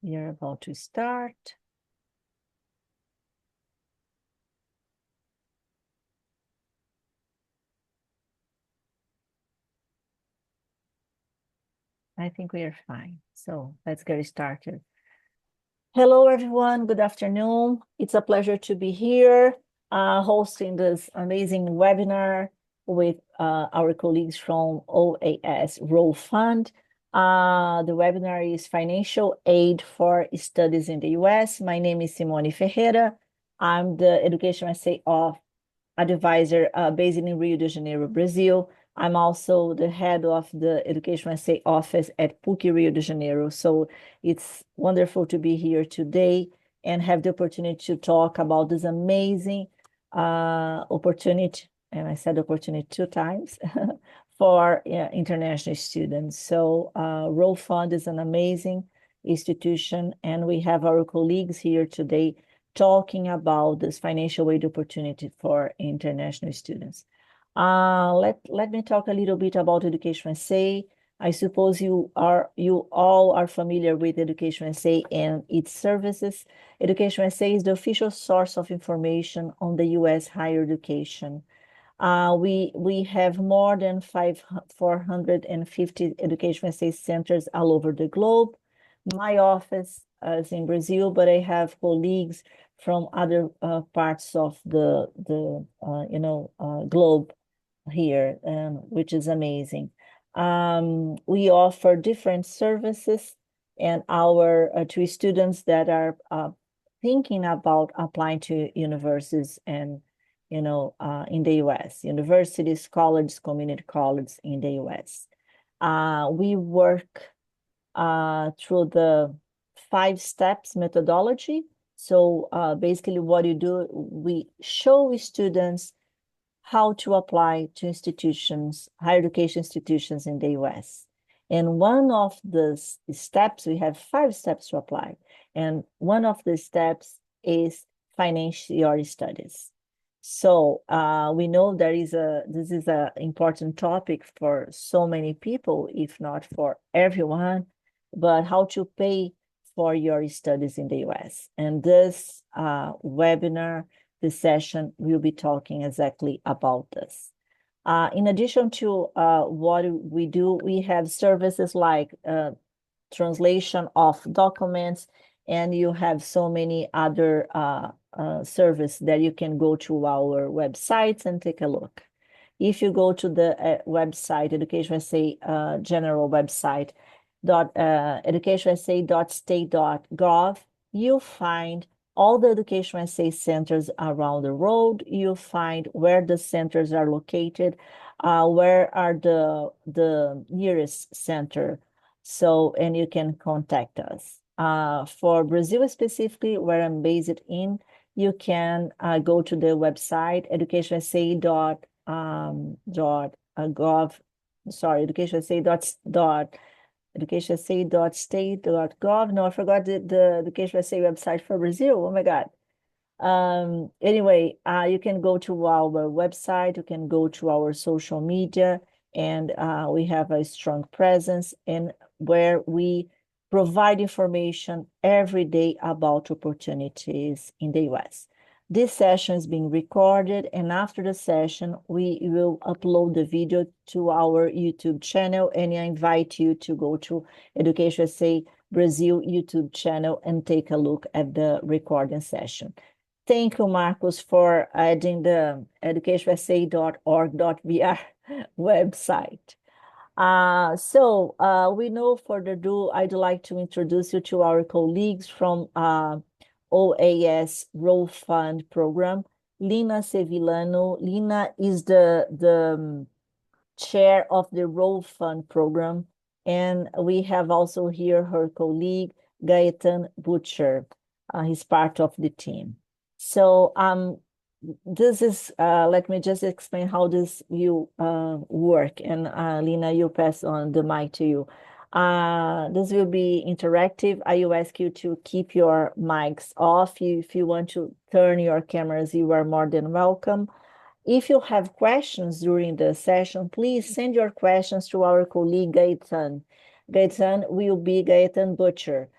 We are about to start. I think we are fine. So let's get started. Hello, everyone. Good afternoon. It's a pleasure to be here hosting this amazing webinar with our colleagues from OAS-Rowe Fund. The webinar is Financial Aid for Studies in the U.S. My name is Simone Ferreira. I'm the EducationUSA advisor based in Rio de Janeiro, Brazil. I'm also the head of the EducationUSA office at PUC Rio de Janeiro. So it's wonderful to be here today and have the opportunity to talk about this amazing opportunity, and I said opportunity 2 times, for international students. So Rowe Fund is an amazing institution, and we have our colleagues here today talking about this financial aid opportunity for international students. Let me talk a little bit about EducationUSA. I suppose you all are familiar with EducationUSA and its services. EducationUSA is the official source of information on the U.S. higher education. We have more than 450 EducationUSA centers all over the globe. My office is in Brazil, but I have colleagues from other parts of the globe here, which is amazing. We offer different services, and to students that are thinking about applying to universities and in the U.S., universities, colleges, community colleges in the U.S. We work through the 5 steps methodology. So basically what you do, we show students how to apply to institutions, higher education institutions in the US. And one of the steps, we have 5 steps to apply. And one of the steps is finance your studies. So we know this is an important topic for so many people, if not for everyone, but how to pay for your studies in the US. And this webinar, this session, will be talking exactly about this. In addition to what we do, we have services like translation of documents, and you have so many other services that you can go to our websites and take a look. If you go to the website, EducationUSA general website, educationusa.state.gov, you'll find all the EducationUSA centers around the world. You'll find where the centers are located, where are the nearest center. So, and you can contact us. For Brazil specifically, where I'm based in, you can go to the website, educationusa.state.gov. No, I forgot the EducationUSA website for Brazil. Oh my God. Anyway, you can go to our website, you can go to our social media, and we have a strong presence in where we provide information every day about opportunities in the US. This session is being recorded, and after the session, we will upload the video to our YouTube channel, and I invite you to go to EducationUSA Brasil YouTube channel and take a look at the recording session. Thank you, Marcos, for adding the educationusa.org.br website. So without further ado, I'd like to introduce you to our colleagues from OAS-Rowe Fund program. Lina Sevillano. Lina is the chair of the Rowe Fund program, and we have also here her colleague, Gaetan Butcher. He's part of the team. So this is, let me just explain how this will work. And Lina, you pass on the mic to you. This will be interactive. I will ask you to keep your mics off. If you want to turn your cameras, you are more than welcome. If you have questions during the session, please send your questions to our colleague Gaetan. Gaetan will be Gaetan Butcher.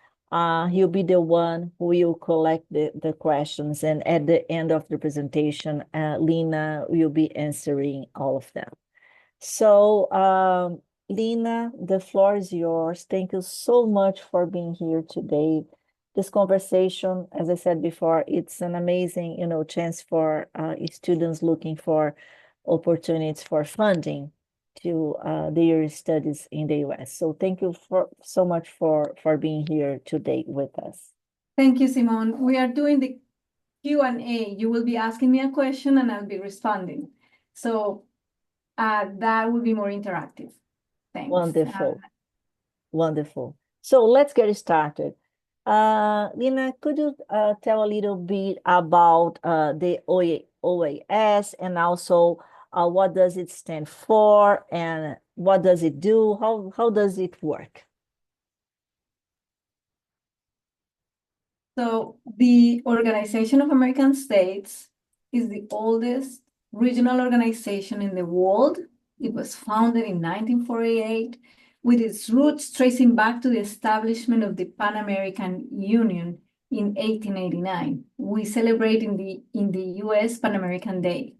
He'll be the one who will collect the questions. And at the end of the presentation, Lina will be answering all of them. So, Lina, the floor is yours. Thank you so much for being here today. This conversation, as I said before, it's an amazing, chance for students looking for opportunities for funding to their studies in the US. So thank you so much for being here today with us. Thank you, Simone. We are doing the Q&A. You will be asking me a question and I'll be responding. So that will be more interactive. Thanks. Wonderful. Wonderful. So let's get started. Lina, could you tell a little bit about the OAS and also what does it stand for and what does it do? How does it work? So the Organization of American States is the oldest regional organization in the world. It was founded in 1948 with its roots tracing back to the establishment of the Pan American Union in 1889. We celebrate in the US Pan American Day.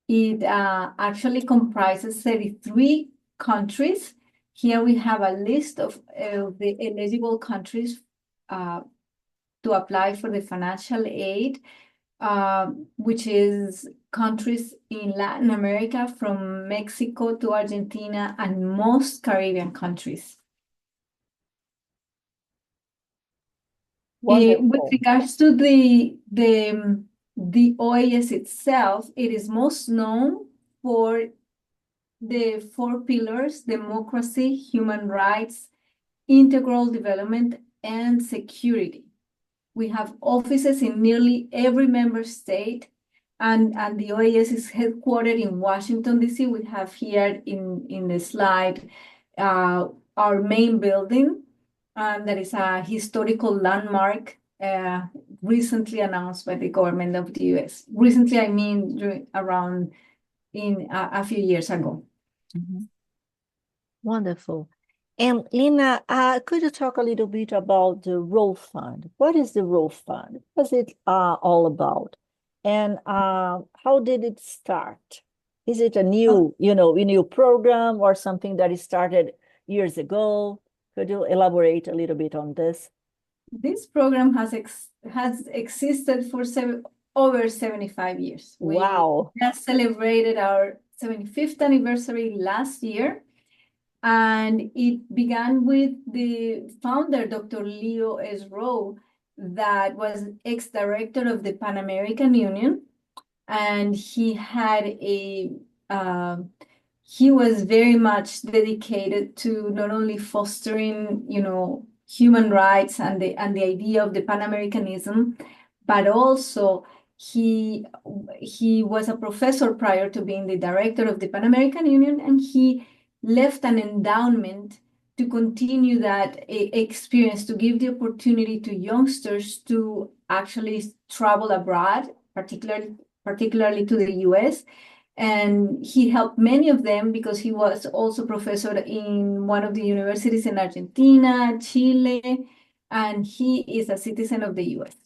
It actually comprises 33 countries. Here we have a list of the eligible countries to apply for the financial aid, which is countries in Latin America from Mexico to Argentina and most Caribbean countries. With regards to the OAS itself, it is most known for the 4 pillars: democracy, human rights, integral development, and security. We have offices in nearly every member state, and the OAS is headquartered in Washington, D.C. We have here in the slide our main building, that is a historical landmark recently announced by the government of the U.S. Recently, I mean around in a few years ago. Mm-hmm. Wonderful. And Lina, could you talk a little bit about the Rowe Fund? What is the Rowe Fund? What is it all about? And how did it start? Is it a new program or something that is started years ago? Could you elaborate a little bit on this? This program has existed for over 75 years. Wow. We just celebrated our 75th anniversary last year. And it began with the founder, Dr. Leo S. Rowe, that was ex-director of the Pan American Union. And he was very much dedicated to not only fostering, human rights and the idea of the Pan-Americanism, but also he was a professor prior to being the director of the Pan American Union, and he left an endowment to continue that experience, to give the opportunity to youngsters to actually travel abroad, particularly to the US. And he helped many of them because he was also professor in one of the universities in Argentina, Chile, and he is a citizen of the US.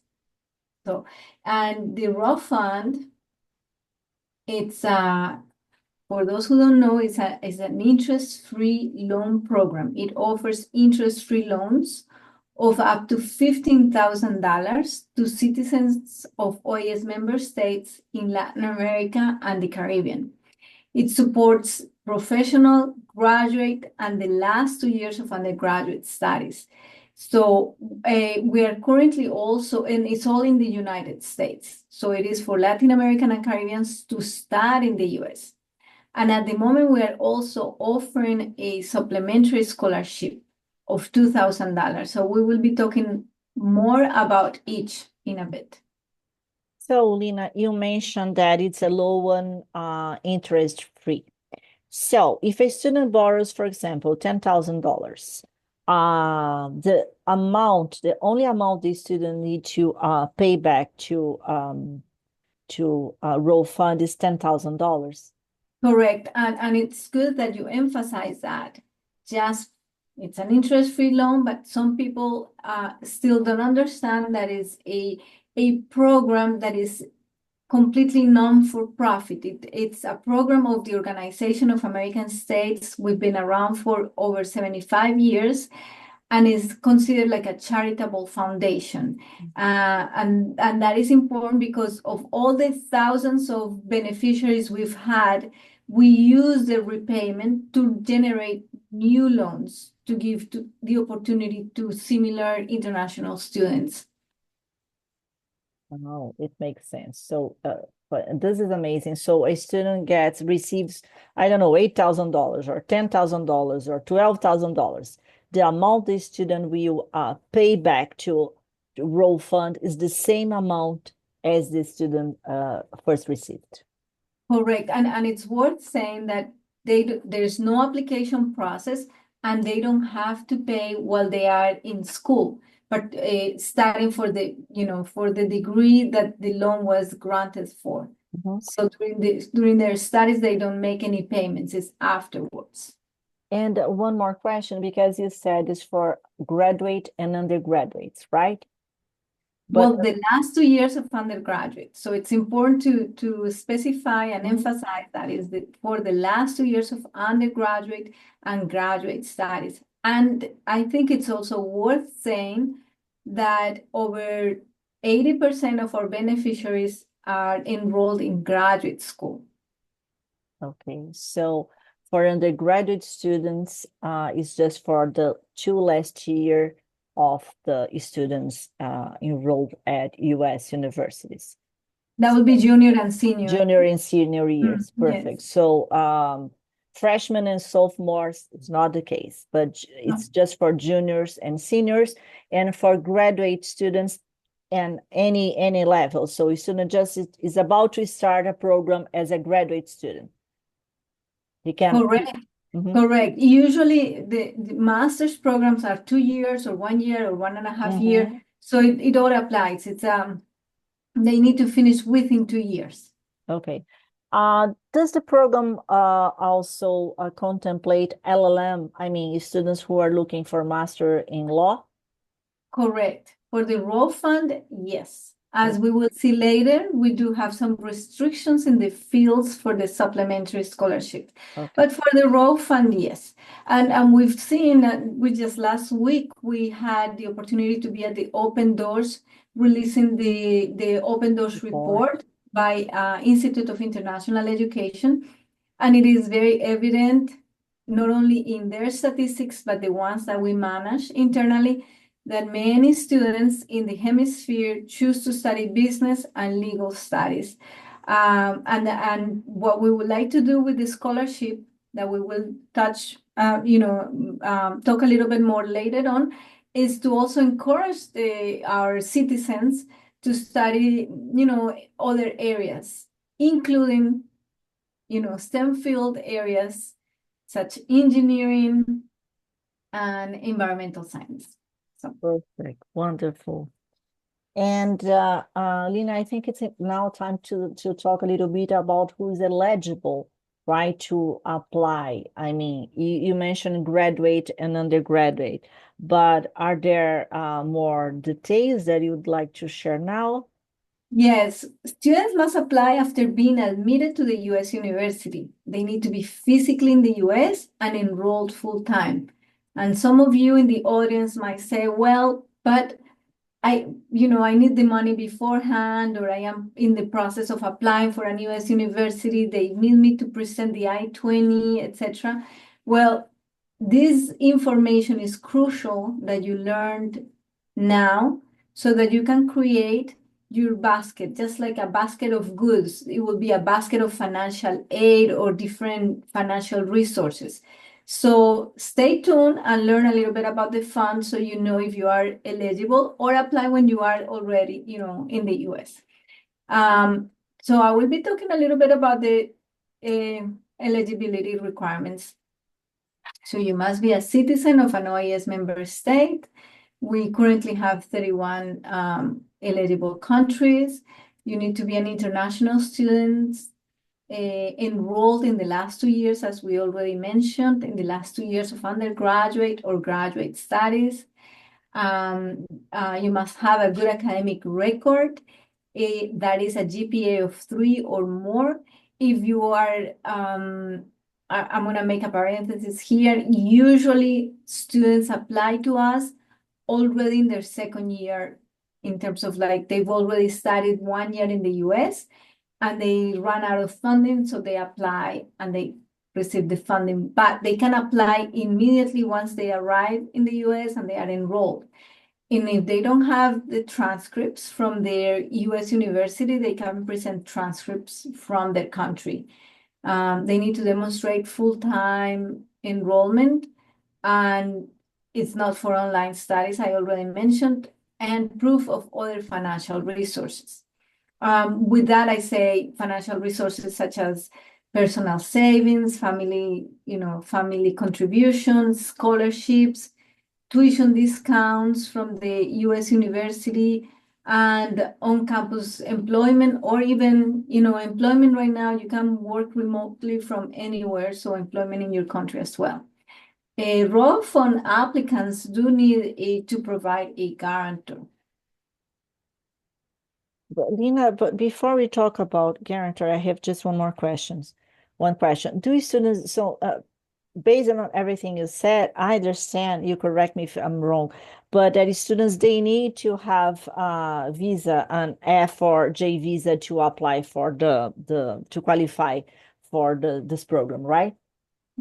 So, and the Rowe Fund, it's for those who don't know, it's an interest-free loan program. It offers interest-free loans of up to $15,000 to citizens of OAS member states in Latin America and the Caribbean. It supports professional, graduate, and the last 2 years of undergraduate studies. So we are currently also, and it's all in the United States. So it is for Latin American and Caribbeans to study in the US. And at the moment, we are also offering a supplementary scholarship of $2,000. So we will be talking more about each in a bit. So, Lina, you mentioned that it's a low one, interest-free. So if a student borrows, for example, $10,000, the only amount the student need to pay back to Rowe Fund is $10,000. Correct. And it's good that you emphasize that. Just It's an interest-free loan, but some people still don't understand that it's a program that is completely non-for-profit. It's a program of the Organization of American States. We've been around for over 75 years and is considered like a charitable foundation. And that is important because of all the thousands of beneficiaries we've had, we use the repayment to generate new loans to give the opportunity to similar international students. Oh, it makes sense. So, but this is amazing. So a student receives, I don't know, $8,000 or $10,000 or $12,000. The amount the student will pay back to Rowe Fund is the same amount as the student first received. Correct. And it's worth saying that there's no application process and they don't have to pay while they are in school, but studying for for the degree that the loan was granted for. So during their studies, they don't make any payments. It's afterwards. And one more question, because you said it's for graduate and undergraduates, right? Well, the last 2 years of undergraduate. So it's important to specify and emphasize that is for the last 2 years of undergraduate and graduate studies. And I think it's also worth saying that over 80% of our beneficiaries are enrolled in graduate school. Okay, so for undergraduate students, it's just for the last year of the students enrolled at U.S. universities. That would be junior and senior. Junior and senior years, perfect. Yes. So freshmen and sophomores is not the case, but it's just for juniors and seniors, and for graduate students and any level. So a student just is about to start a program as a graduate student. He can. Correct. Correct. Usually the master's programs are 2 years or 1 year or 1.5 years. So it all applies. It's they need to finish within 2 years. Okay. Does the program also contemplate LLM? I mean, students who are looking for master in law? Correct. For the Rowe Fund, yes. As we will see later, we do have some restrictions in the fields for the supplementary scholarship. Okay. But for the Rowe Fund, yes. And we've seen, we just last week, we had the opportunity to be at the Open Doors, releasing the Open Doors report by Institute of International Education. And it is very evident, not only in their statistics, but the ones that we manage internally, that many students in the hemisphere choose to study business and legal studies. And what we would like to do with the scholarship that we will touch, talk a little bit more later on, is to also encourage our citizens to study, other areas, including, STEM field areas such engineering and environmental science. So. Perfect, wonderful. And Lina, I think it's now time to talk a little bit about who is eligible, right, to apply. I mean, you mentioned graduate and undergraduate, but are there more details that you would like to share now? Yes, students must apply after being admitted to the U.S. university. They need to be physically in the U.S. and enrolled full-time. And some of you in the audience might say, well, but I need the money beforehand, or I am in the process of applying for a U.S. university. They need me to present the I-20, etc. Well, this information is crucial that you learned now so that you can create your basket, just like a basket of goods. It will be a basket of financial aid or different financial resources. So stay tuned and learn a little bit about the fund so you know if you are eligible, or apply when you are already, in the US. So I will be talking a little bit about the eligibility requirements. So you must be a citizen of an OAS member state. We currently have 31 eligible countries. You need to be an international student enrolled in the last 2 years, as we already mentioned, in the last 2 years of undergraduate or graduate studies. You must have a good academic record that is a GPA of 3 or more. If you are, I'm going to make a parenthesis here. Usually students apply to us already in their second year, in terms of like they've already studied 1 year in the US and they run out of funding, so they apply and they receive the funding, but they can apply immediately once they arrive in the US and they are enrolled. And if they don't have the transcripts from their US university, they can present transcripts from their country. They need to demonstrate full-time enrollment, and it's not for online studies, I already mentioned, and proof of other financial resources. With that, I say financial resources such as personal savings, family contributions, scholarships, tuition discounts from the US university, and on-campus employment, or even, employment right now, you can work remotely from anywhere, so employment in your country as well. Rowe Fund applicants do need to provide a guarantor. But Lina, but before we talk about guarantor, I have just one question. Do students, based on everything you said, I understand, you correct me if I'm wrong, but that students, they need to have a visa, an F or J visa to apply for to qualify for this program, right?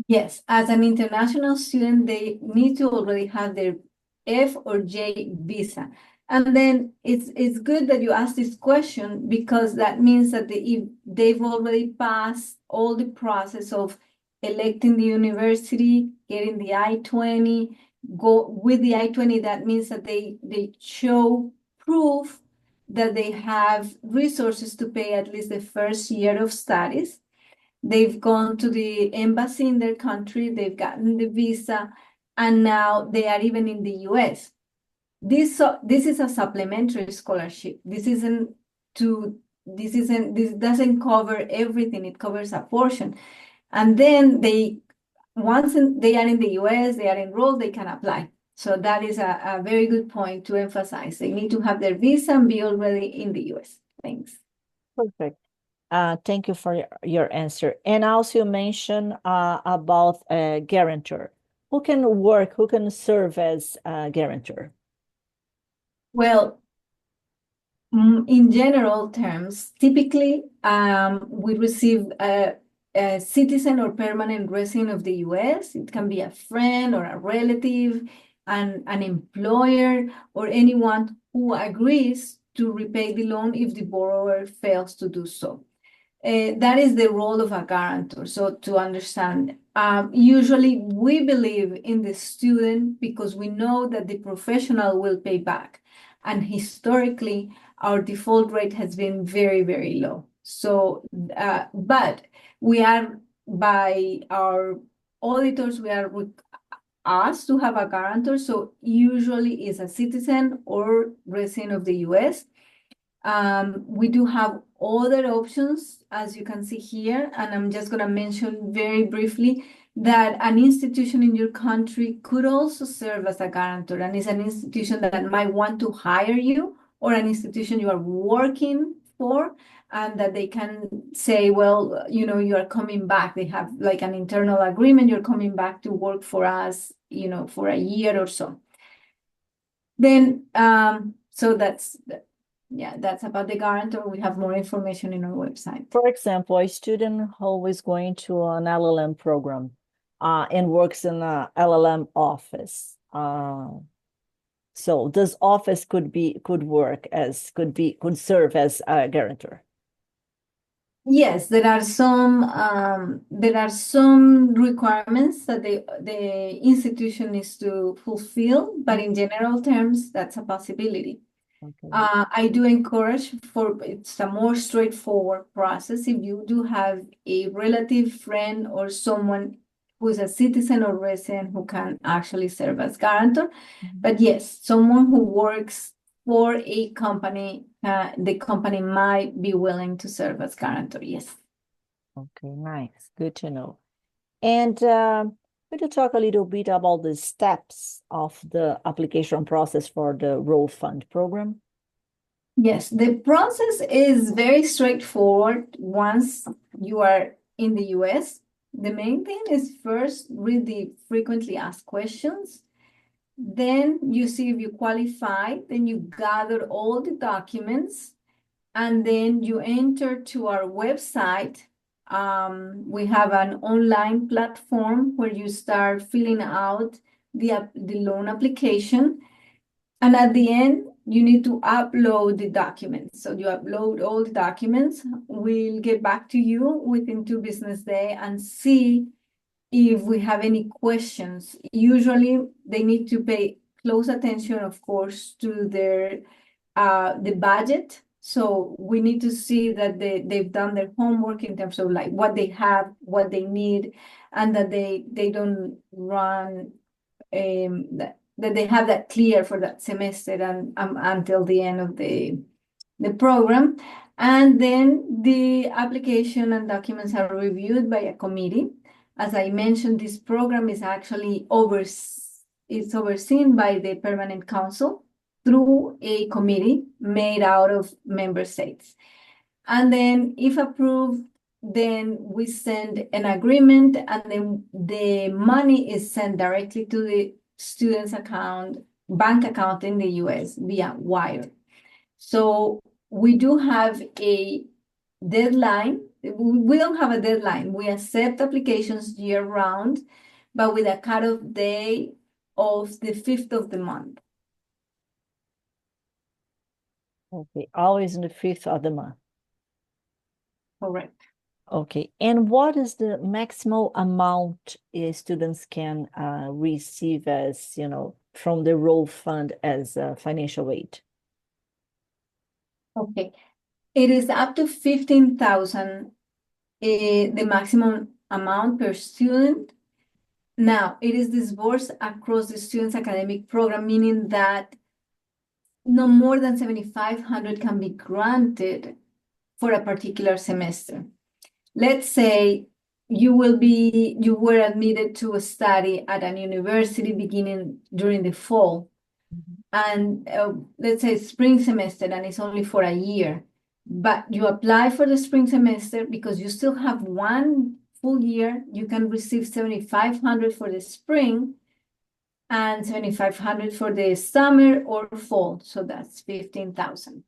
Yes, as an international student, they need to already have their F or J visa. And then it's good that you asked this question, because that means that they've already passed all the process of electing the university, getting the I-20, go with the I-20. That means that they show proof that they have resources to pay at least the first year of studies. They've gone to the embassy in their country, they've gotten the visa, and now they are even in the US. This is a supplementary scholarship. This doesn't cover everything, it covers a portion. And then once they are in the US, they are enrolled, they can apply. So that is a very good point to emphasize. They need to have their visa and be already in the US. Thanks. Perfect. Thank you for your answer. And also you mentioned about a guarantor. Who can serve as a guarantor? Well, in general terms, typically we receive a citizen or permanent resident of the US. It can be a friend or a relative, an employer, or anyone who agrees to repay the loan if the borrower fails to do so. That is the role of a guarantor. So to understand, usually we believe in the student because we know that the professional will pay back. And historically, our default rate has been very, very low. So, but we are, by our auditors, we are asked to have a guarantor. So usually is a citizen or resident of the US. We do have other options, as you can see here, and I'm just going to mention very briefly that an institution in your country could also serve as a guarantor, and it's an institution that might want to hire you, or an institution you are working for, and that they can say, well, you are coming back. They have like an internal agreement. You're coming back to work for us, for a year or so. Then, so that's about the guarantor. We have more information in our website. For example, a student who is going to an LLM program and works in a LLM office. So this office could serve as a guarantor. Yes, there are some requirements that the institution needs to fulfill, but in general terms, that's a possibility. Okay. I do encourage it's a more straightforward process. If you do have a relative, friend, or someone who is a citizen or resident who can actually serve as guarantor. But yes, someone who works for a company, the company might be willing to serve as guarantor, yes. Okay, nice. Good to know. And could you talk a little bit about the steps of the application process for the Rowe Fund program? Yes, the process is very straightforward once you are in the US. The main thing is first read the frequently asked questions. Then you see if you qualify. Then you gather all the documents. And then you enter to our website. We have an online platform where you start filling out the loan application. And at the end, you need to upload the documents. So you upload all the documents. We'll get back to you within 2 business days and see if we have any questions. Usually, they need to pay close attention, of course, to the budget. So we need to see that they've done their homework in terms of like what they have, what they need, and that they don't run that they have that clear for that semester and until the end of the program. And then the application and documents are reviewed by a committee. As I mentioned, this program is actually overseen by the Permanent Council through a committee made out of member states. And then if approved, then we send an agreement, and then the money is sent directly to the student's bank account in the US via wire. So we do have a deadline. We don't have a deadline. We accept applications year round, but with a cutoff day of the 5th of the month. Okay, always in the 5th of the month. Correct. Okay, and what is the maximal amount students can receive as, from the Rowe Fund as financial aid? Okay. It is up to 15,000, the maximum amount per student. Now, it is disbursed across the student's academic program, meaning that no more than 7,500 can be granted for a particular semester. Let's say you were admitted to a study at an university beginning during the fall, and let's say spring semester, and it's only for a year, but you apply for the spring semester because you still have 1 full year. You can receive 7,500 for the spring and 7,500 for the summer or fall, so that's 15,000.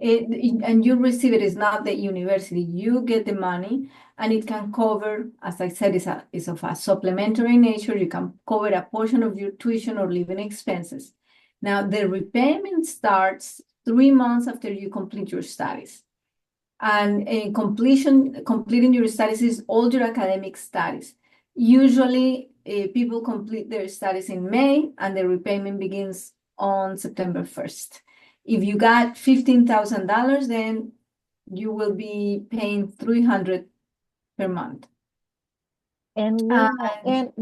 And you receive it, is not the university. You get the money, and it can cover, as I said, is of a supplementary nature. You can cover a portion of your tuition or living expenses. Now, the repayment starts 3 months after you complete your studies. And completing your studies is all your academic studies. Usually, people complete their studies in May, and the repayment begins on September 1st. If you got $15,000, then you will be paying $300 per month. And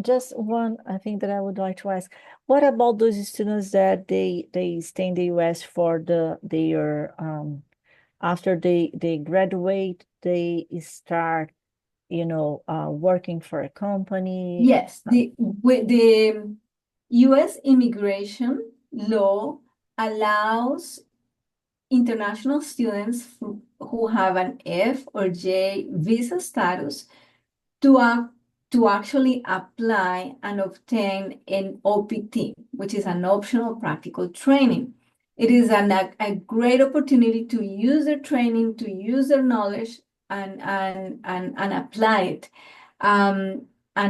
just one, I think that I would like to ask, what about those students that they stay in the US for their after they graduate, they start, working for a company? Yes, the US immigration law allows international students who have an F or J visa status to actually apply and obtain an OPT, which is an optional practical training. It is a great opportunity to use their training, to use their knowledge, and apply it, and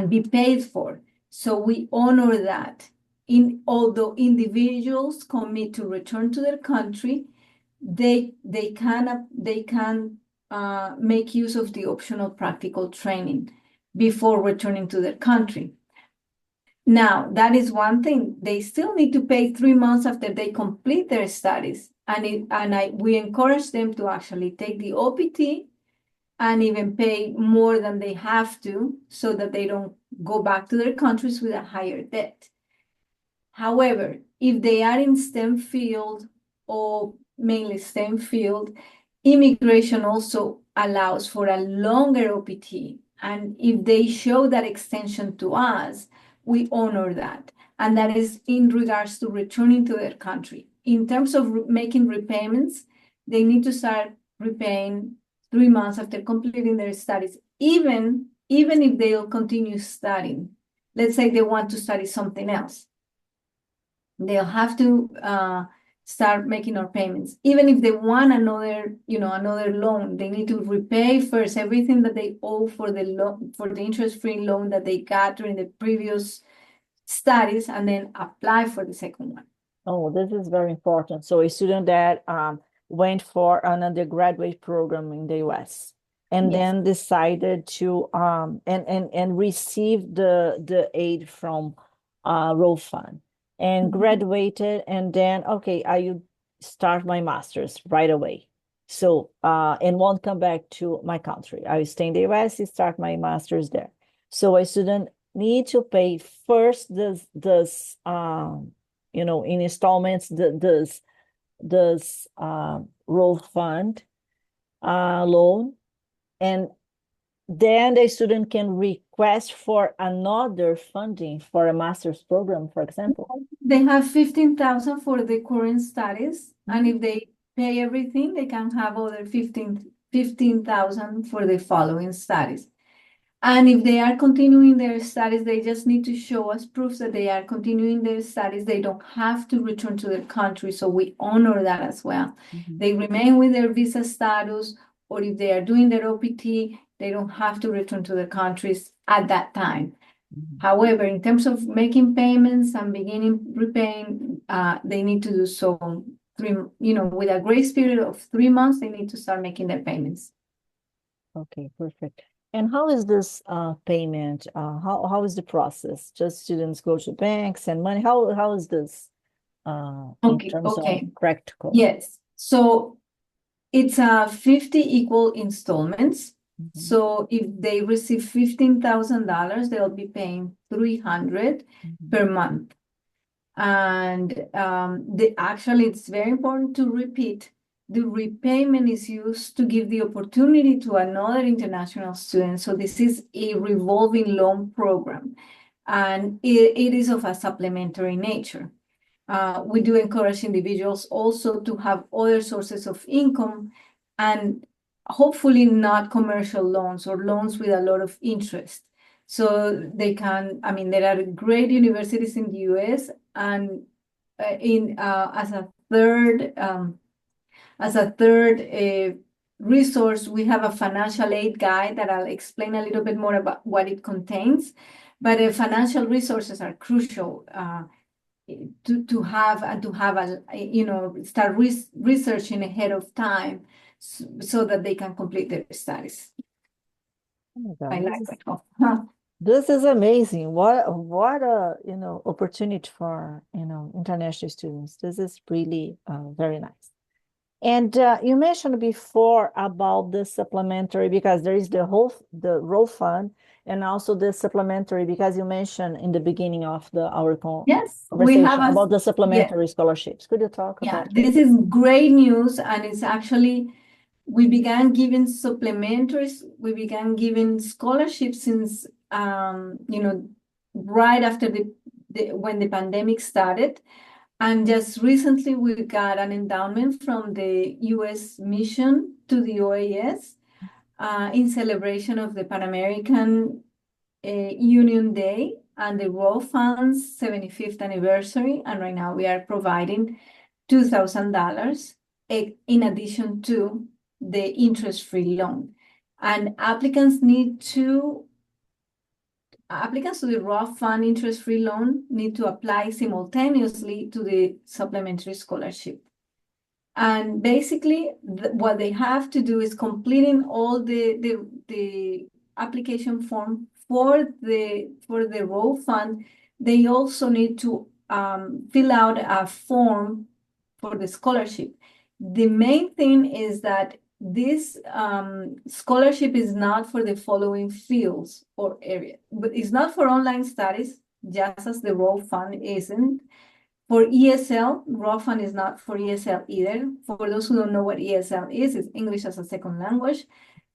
be paid for. So we honor that. Although individuals commit to return to their country, they can make use of the optional practical training before returning to their country. Now, that is one thing. They still need to pay 3 months after they complete their studies. We encourage them to actually take the OPT and even pay more than they have to, so that they don't go back to their countries with a higher debt. However, if they are in STEM field, or mainly STEM field, immigration also allows for a longer OPT. And if they show that extension to us, we honor that. And that is in regards to returning to their country. In terms of making repayments, they need to start repaying 3 months after completing their studies, even if they'll continue studying. Let's say they want to study something else. They'll have to start making our payments. Even if they want another loan, they need to repay first everything that they owe for the interest-free loan that they got during the previous studies, and then apply for the second one. Oh, this is very important. So a student that went for an undergraduate program in the US and Yes. then decided to and receive the aid from Rowe Fund and graduated, and then okay, I start my master's right away. So and won't come back to my country. I stay in the US, start my master's there. So a student need to pay first this in installments this Rowe Fund loan, and then the student can request for another funding for a master's program, for example. They have 15,000 for the current studies, and if they pay everything, they can have other 15,000 for the following studies. And if they are continuing their studies, they just need to show us proof that they are continuing their studies. They don't have to return to their country, so we honor that as well. They remain with their visa status, or if they are doing their OPT, they don't have to return to their countries at that time. However, in terms of making payments and beginning repaying, they need to do so with a grace period of 3 months. They need to start making their payments. Okay, perfect. And how is this payment? How is the process? Just students go to banks and money? How is this in terms of practical? Yes. So it's 50 equal installments. So if they receive $15,000, they'll be paying $300 per month. And actually, it's very important to repeat, the repayment is used to give the opportunity to another international student. So this is a revolving loan program, and it is of a supplementary nature. We do encourage individuals also to have other sources of income, and hopefully not commercial loans or loans with a lot of interest. So they can, there are great universities in the US, and as a third resource, we have a financial aid guide that I'll explain a little bit more about what it contains. But financial resources are crucial to have start researching ahead of time so that they can complete their studies. Oh my I God, like that. this is amazing. What a opportunity for international students. This is really very nice. And you mentioned before about the supplementary, because there is the Rowe Fund, and also the supplementary, because you mentioned in the beginning of our conversation about the supplementary scholarships. Could you talk about this is great news, and it's actually, we began giving supplementaries, we began giving scholarships since right after when the pandemic started. And just recently, we got an endowment from the U.S. mission to the OAS in celebration of the Pan American Union Day and the Rowe Fund's 75th anniversary. And right now, we are providing $2,000 in addition to the interest-free loan. And applicants to the Rowe Fund interest-free loan need to apply simultaneously to the supplementary scholarship. And basically, what they have to do is completing all the application form for the Rowe Fund. They also need to fill out a form for the scholarship. The main thing is that this scholarship is not for the following fields or areas, but it's not for online studies, just as the Rowe Fund isn't. For ESL, Rowe Fund is not for ESL either. For those who don't know what ESL is, it's English as a second language.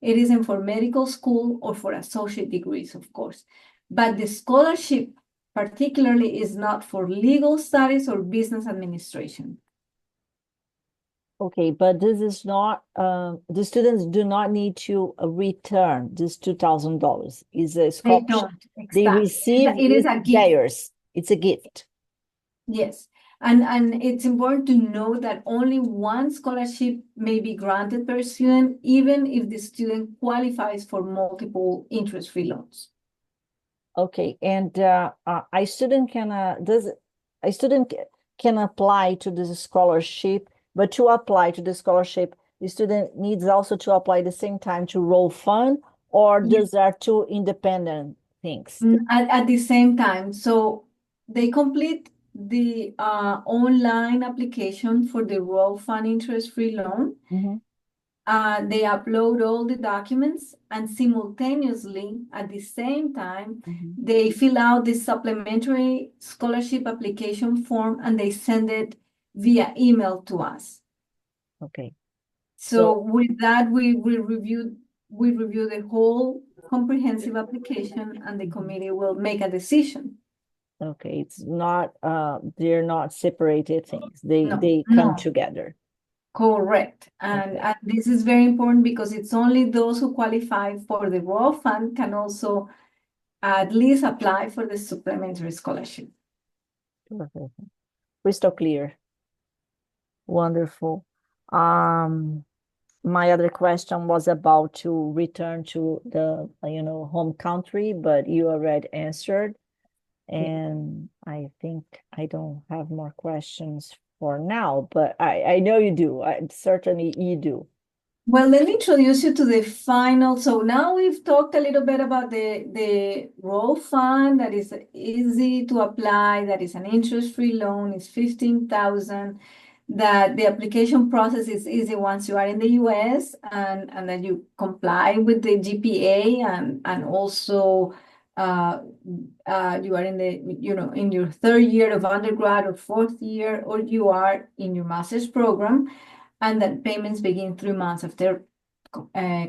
It isn't for medical school or for associate degrees, of course. But the scholarship particularly is not for legal studies or business administration. Okay, but this is not, the students do not need to return this $2,000. It's a They scholarship. don't, They exactly. receive It is a gift. theirs. It's a gift. Yes. And it's important to know that only one scholarship may be granted per student, even if the student qualifies for multiple interest-free loans. Okay, and a student can apply to this scholarship, but to apply to the scholarship, the student needs also to apply at the same time to Rowe Fund, or Yes. those are two independent things? At the same time. So they complete the online application for the Rowe Fund interest-free loan. Mhm. They upload all the documents, and simultaneously, at the same time, Mhm. they fill out the supplementary scholarship application form and they send it via email to us. Okay. So with that, we review the whole comprehensive application, and the committee will make a decision. Okay, it's not, they're not separated things. No, They come no. together. Correct. And, Okay. and this is very important because it's only those who qualify for the Rowe Fund can also at least apply for the supplementary scholarship. Perfect. Crystal clear. Wonderful. My other question was about to return to the, home country, but you already answered. And I think I don't have more questions for now, but I know you do. Certainly you do. Well, let me introduce you to the final. So now we've talked a little bit about the Rowe Fund that is easy to apply, that is an interest-free loan, is 15,000, that the application process is easy once you are in the US, and that you comply with the GPA, and also you are in in your third year of undergrad or fourth year, or you are in your master's program, and that payments begin 3 months after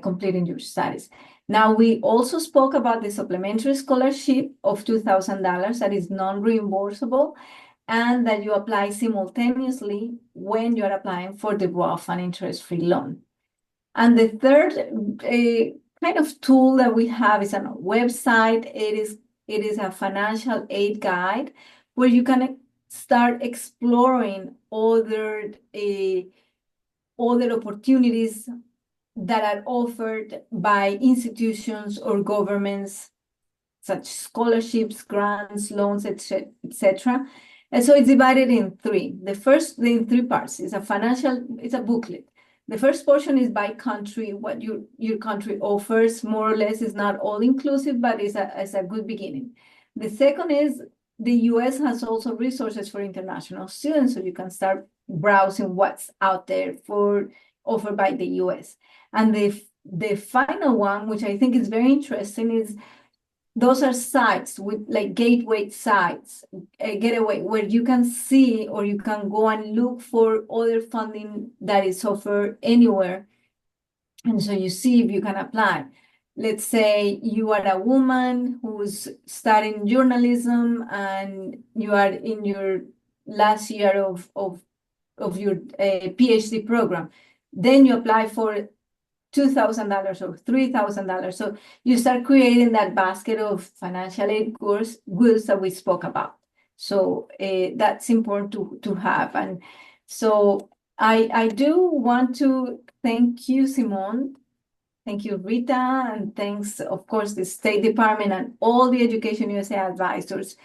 completing your studies. Now, we also spoke about the supplementary scholarship of $2,000 that is non-reimbursable, and that you apply simultaneously when you're applying for the Rowe Fund interest-free loan. And the third kind of tool that we have is on a website. It is a financial aid guide where you can start exploring other opportunities that are offered by institutions or governments, such scholarships, grants, loans, etc. And so it's divided in three. In three parts. It's a booklet. The first portion is by country, what your country offers, more or less. Is not all inclusive, but it's a good beginning. The second is the US has also resources for international students, so you can start browsing what's out there offered by the US. And the final one, which I think is very interesting, is those are sites with like gateway sites, getaway, where you can see or you can go and look for other funding that is offered anywhere. And so you see if you can apply. Let's say you are a woman who's studying journalism and you are in your last year of your PhD program. Then you apply for $2,000 or $3,000. So you start creating that basket of financial aid goods that we spoke about. So that's important to have. And so I do want to thank you, Simone. Thank you, Rita, and thanks, of course, the State Department and all the Education USA advisors.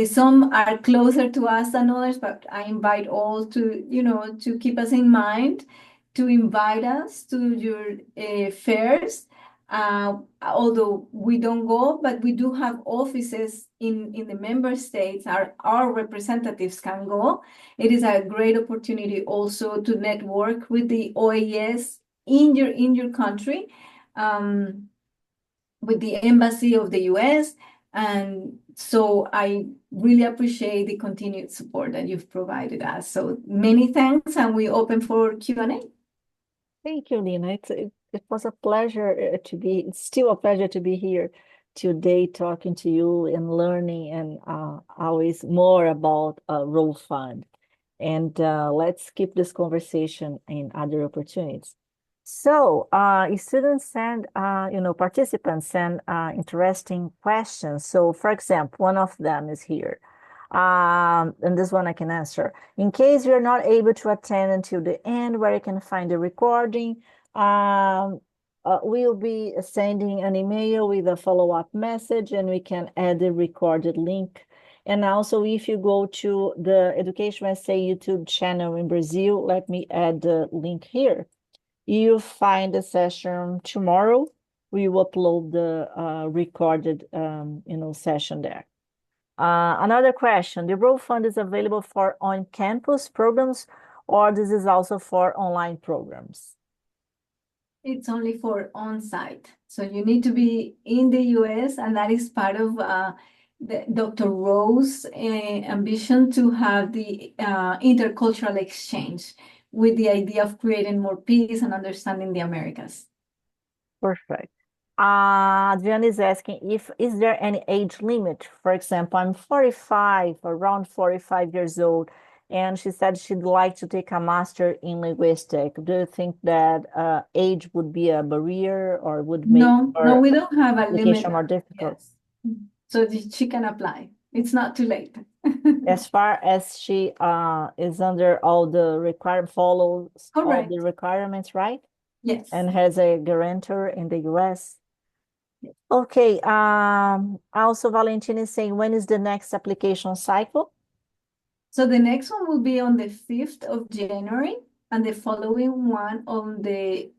Some are closer to us than others, but I invite all to keep us in mind, to invite us to your fairs. Although we don't go, but we do have offices in the member states. Our representatives can go. It is a great opportunity also to network with the OAS in your country, with the embassy of the US. And so I really appreciate the continued support that you've provided us. So many thanks, and we open for Q&A. Thank you, Lina. it was a pleasure it's still a pleasure to be here today talking to you and learning and always more about Rowe Fund. And let's keep this conversation in other opportunities. So students send, participants send interesting questions. So for example, one of them is here. And this one I can answer. In case you're not able to attend until the end, where you can find the recording, we'll be sending an email with a follow-up message, and we can add the recorded link. And also, if you go to the EducationUSA YouTube channel in Brazil, let me add the link here. You'll find the session tomorrow. We will upload the recorded, session there. Another question, the Rowe Fund is available for on-campus programs, or this is also for online programs? It's only for on-site. So you need to be in the US, and that is part of Dr. Rowe's ambition to have the intercultural exchange with the idea of creating more peace and understanding the Americas. Perfect. Adriana is asking is there any age limit? For example, I'm 45, around 45 years old, and she said she'd like to take a master in linguistics. Do you think that age would be a barrier or would make No, we don't have a limit. Application more difficult? Yes. So she can apply. It's not too late. As far as she is under all the follows all Correct. the requirements, right? Yes. And has a guarantor in the US. Okay. Also, Valentina is saying, when is the next application cycle? So the next one will be on the 5th of January, and the following one on the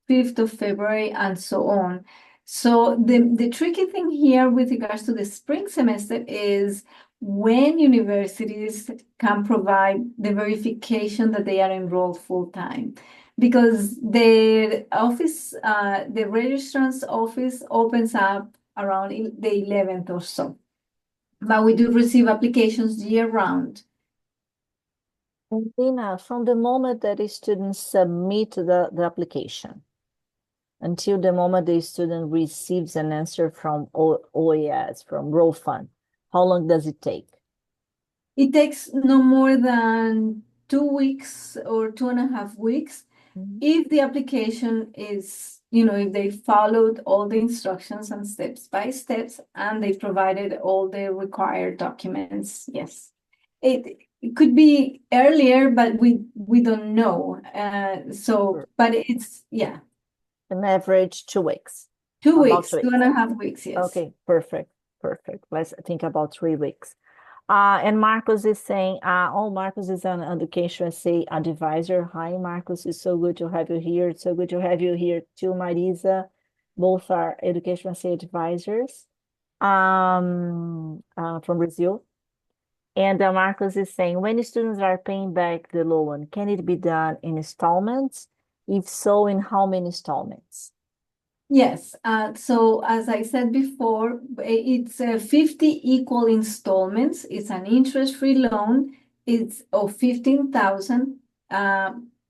5th of February, and so on. So the tricky thing here with regards to the spring semester is when universities can provide the verification that they are enrolled full-time. Because the office, the registrar's office opens up around the 11th or so. But we do receive applications year-round. And Dina, from the moment that a student submit the application until the moment the student receives an answer from OAS, from Rowe Fund, how long does it take? It takes no more than 2 weeks or 2.5 weeks. If the application is, if they followed all the instructions and steps by steps, and they provided all the required documents, yes. It could be earlier, but we don't know. Sure. But it's, yeah. An average 2 weeks. 2 weeks, 2.5 weeks, yes. Okay, perfect. Let's think about 3 weeks. And Marcos is saying, Marcos is an EducationUSA advisor. Hi, Marcos, it's so good to have you here. It's so good to have you here too, Marisa. Both are EducationUSA advisors from Brazil. And Marcos is saying, when students are paying back the loan, can it be done in installments? If so, in how many installments? Yes. So as I said before, it's 50 equal installments. It's an interest-free loan. It's of 15,000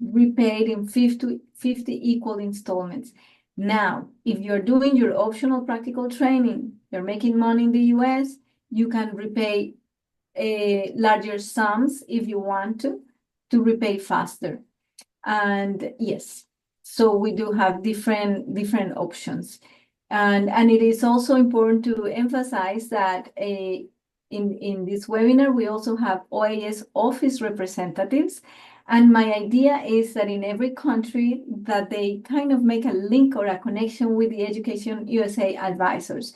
repaid in 50 equal installments. Now, if you're doing your optional practical training, you're making money in the US, you can repay larger sums if you want to repay faster. And yes. So we do have different options. And it is also important to emphasize that in this webinar, we also have OAS office representatives. And my idea is that in every country that they kind of make a link or a connection with the EducationUSA advisors,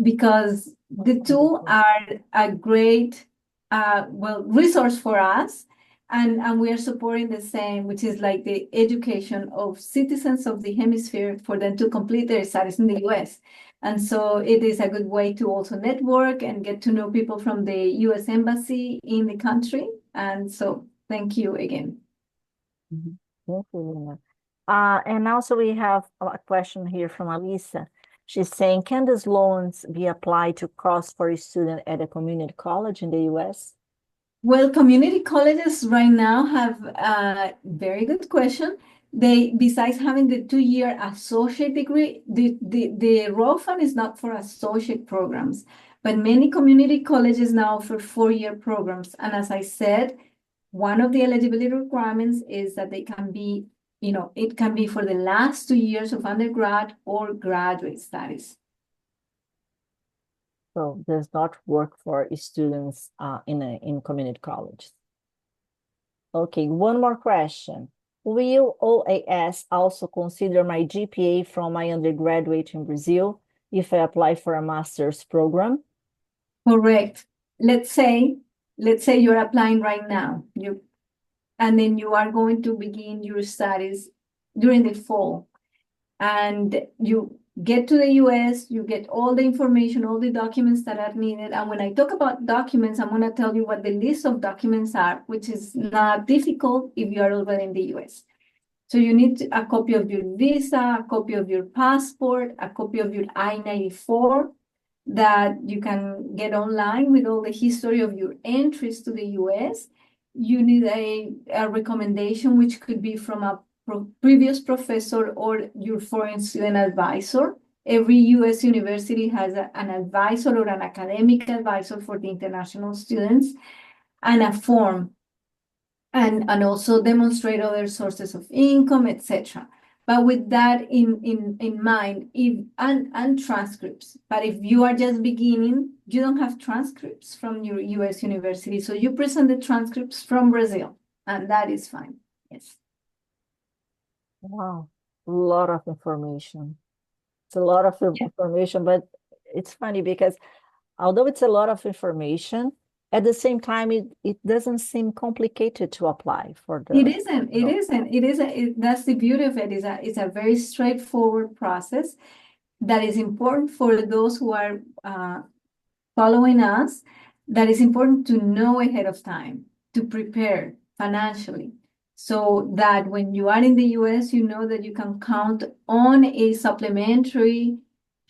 because the two are a great resource for us. And we are supporting the same, which is like the education of citizens of the hemisphere for them to complete their studies in the US. And so it is a good way to also network and get to know people from the US Embassy in the country. And so thank you again. Thank you, Lina. And also we have a question here from Alisa. She's saying, can these loans be applied to costs for a student at a community college in the US? Well, community colleges right now have a very good question. they, besides having the 2-year associate degree, the Rowe Fund is not for associate programs, but many community colleges now offer 4-year programs. And as I said, one of the eligibility requirements is that they can be, it can be for the last 2 years of undergrad or graduate studies. So does not work for students in community colleges. Okay, one more question. Will OAS also consider my GPA from my undergraduate in Brazil if I apply for a master's program? Correct. Let's say you're applying right now, and then you are going to begin your studies during the fall, and you get to the US, you get all the information, all the documents that are needed. And when I talk about documents, I'm going to tell you what the list of documents are, which is not difficult if you are already in the US. So you need a copy of your visa, a copy of your passport, a copy of your I-94 that you can get online with all the history of your entries to the US. You need a recommendation, which could be from a previous professor or your foreign student advisor. Every US university has an advisor or an academic advisor for the international students, and a form, and also demonstrate other sources of income, etc. But with that in mind, and transcripts. But if you are just beginning, you don't have transcripts from your US university. So you present the transcripts from Brazil, and that is fine. Yes. Wow, a lot of information. It's a lot of information, but it's funny because although it's a lot of information, at the same time, it doesn't seem complicated to apply for the. It isn't. That's the beauty of it. It's a very straightforward process that is important for those who are following us. That is important to know ahead of time, to prepare financially, so that when you are in the US, you know that you can count on a supplementary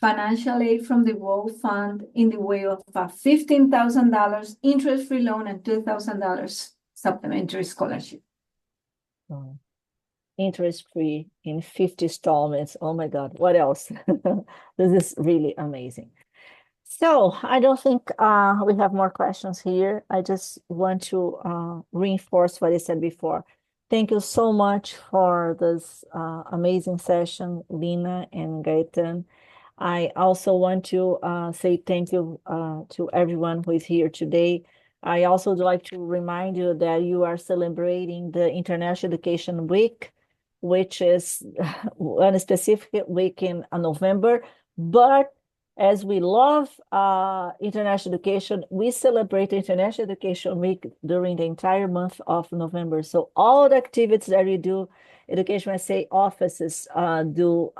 financial aid from the Rowe Fund in the way of a $15,000 interest-free loan and $2,000 supplementary scholarship. Interest-free in 50 installments. Oh my God, what else? This is really amazing. So I don't think we have more questions here. I just want to reinforce what I said before. Thank you so much for this amazing session, Lina and Gaetan. I also want to say thank you to everyone who is here today. I also would like to remind you that you are celebrating the International Education Week, which is one specific week in November. But as we love international education, we celebrate International Education Week during the entire month of November. So all the activities that we do, EducationUSA offices do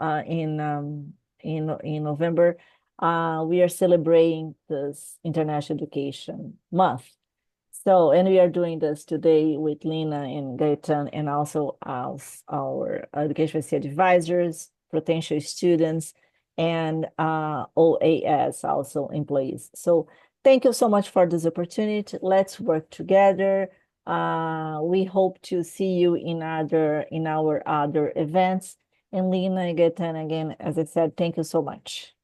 in November, we are celebrating this International Education Month. So, and we are doing this today with Lina and Gaetan, and also as our EducationUSA advisors, potential students, and OAS, also employees. So thank you so much for this opportunity. Let's work together. We hope to see you in our other events. And Lina and Gaetan, again, as I said, thank you so much.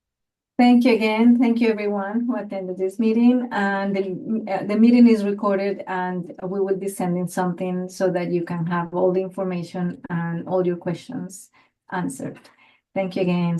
Thank you again. Thank you everyone who attended this meeting. And the meeting is recorded, and we will be sending something so that you can have all the information and all your questions answered. Thank you again.